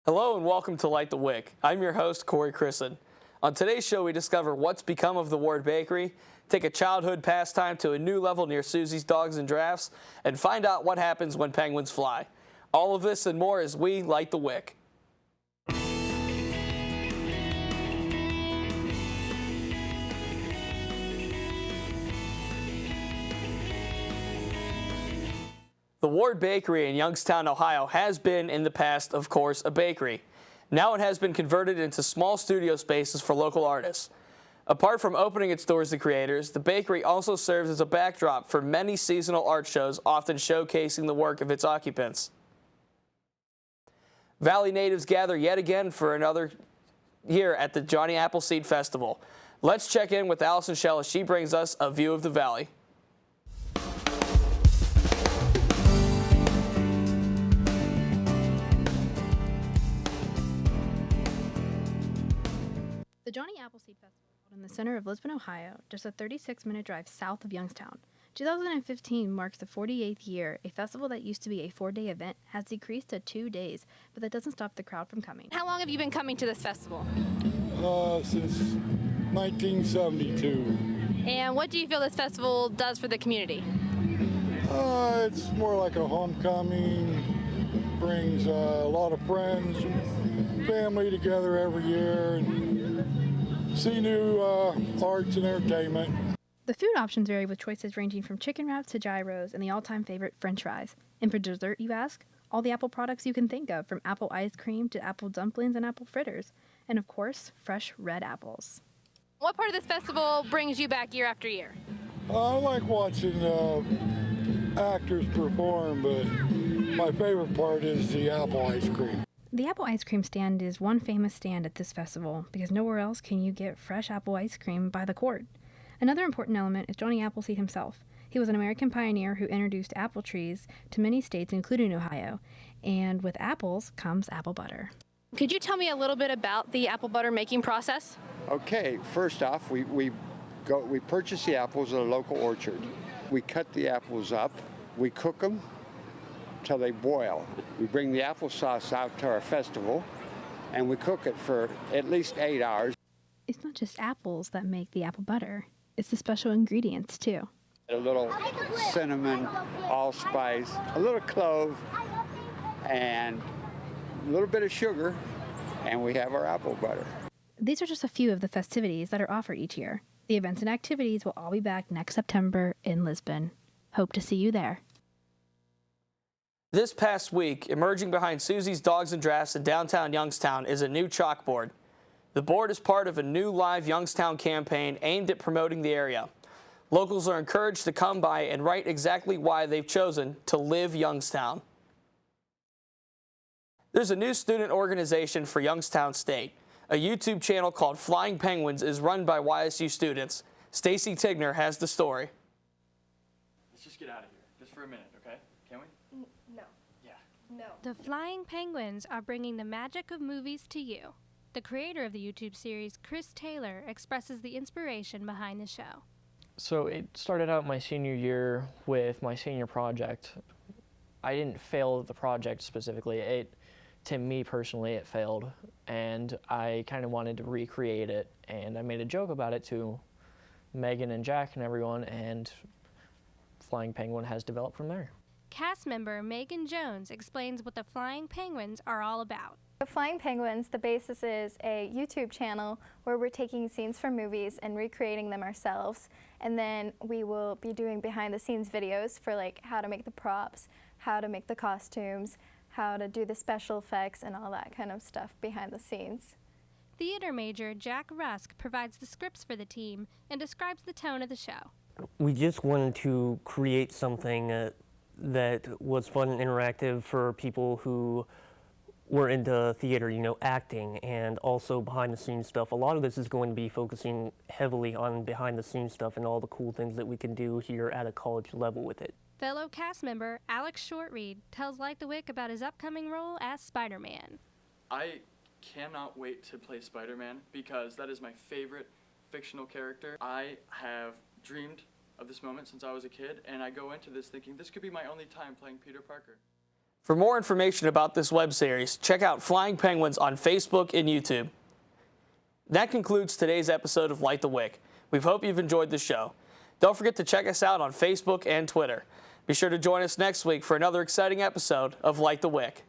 Hello and welcome to Light the Wick. I'm your host, Corey Christen. On today's show, we discover what's become of the Ward Bakery, take a childhood pastime to a new level near Susie's Dogs and Drafts, and find out what happens when penguins fly. All of this and more as we light the wick. The Ward Bakery in Youngstown, Ohio has been, in the past, of course, a bakery. Now it has been converted into small studio spaces for local artists. Apart from opening its doors to creators, the bakery also serves as a backdrop for many seasonal art shows, often showcasing the work of its occupants. Valley natives gather yet again for another year at the Johnny Appleseed Festival. Let's check in with Allison Shell as she brings us a view of the valley. The Johnny Appleseed Festival is held in the center of Lisbon, Ohio, just a 36-minute drive south of Youngstown. 2015 marks the 48th year. A festival that used to be a 4-day event has decreased to 2 days, but that doesn't stop the crowd from coming. How long have you been coming to this festival? Since 1972. And what do you feel this festival does for the community? It's more like a homecoming, brings a lot of friends, family together every year, and see new arts and entertainment. The food options vary with choices ranging from chicken wraps to gyros and the all-time favorite French fries. And for dessert, you ask? All the apple products you can think of, from apple ice cream to apple dumplings and apple fritters. And of course, fresh red apples. What part of this festival brings you back year after year? I like watching actors perform, but my favorite part is the apple ice cream. The apple ice cream stand is one famous stand at this festival because nowhere else can you get fresh apple ice cream by the quart. Another important element is Johnny Appleseed himself. He was an American pioneer who introduced apple trees to many states, including Ohio. And with apples comes apple butter. Could you tell me a little bit about the apple butter making process? Okay, first off, we purchase the apples at a local orchard. We cut the apples up, we cook them till they boil. We bring the applesauce out to our festival, and we cook it for at least 8 hours. It's not just apples that make the apple butter. It's the special ingredients, too. A little cinnamon, allspice, a little clove, and a little bit of sugar, and we have our apple butter. These are just a few of the festivities that are offered each year. The events and activities will all be back next September in Lisbon. Hope to see you there. This past week, emerging behind Susie's Dogs and Drafts in downtown Youngstown is a new chalkboard. The board is part of a new live Youngstown campaign aimed at promoting the area. Locals are encouraged to come by and write exactly why they've chosen to live Youngstown. There's a new student organization for Youngstown State. A YouTube channel called Flying Penguins is run by YSU students. Stacy Tigner has the story. Let's just get out of here, just for a minute, okay? Can we? No. Yeah. No. The Flying Penguins are bringing the magic of movies to you. The creator of the YouTube series, Chris Taylor, expresses the inspiration behind the show. So it started out my senior year with my senior project. I didn't fail the project specifically. To me personally, it failed, and I kind of wanted to recreate it, and I made a joke about it to Megan and Jack and everyone, and Flying Penguin has developed from there. Cast member Megan Jones explains what the Flying Penguins are all about. The Flying Penguins, the basis is a YouTube channel where we're taking scenes from movies and recreating them ourselves. And then we will be doing behind the scenes videos for like how to make the props, how to make the costumes, how to do the special effects and all that kind of stuff behind the scenes. Theater major Jack Rusk provides the scripts for the team and describes the tone of the show. We just wanted to create something that was fun and interactive for people who were into theater, acting, and also behind the scenes stuff. A lot of this is going to be focusing heavily on behind the scenes stuff and all the cool things that we can do here at a college level with it. Fellow cast member Alex Shortreed tells Light the Wick about his upcoming role as Spider-Man. I cannot wait to play Spider-Man because that is my favorite fictional character. I have dreamed of this moment since I was a kid, and I go into this thinking this could be my only time playing Peter Parker. For more information about this web series, check out Flying Penguins on Facebook and YouTube. That concludes today's episode of Light the Wick. We hope you've enjoyed the show. Don't forget to check us out on Facebook and Twitter. Be sure to join us next week for another exciting episode of Light the Wick.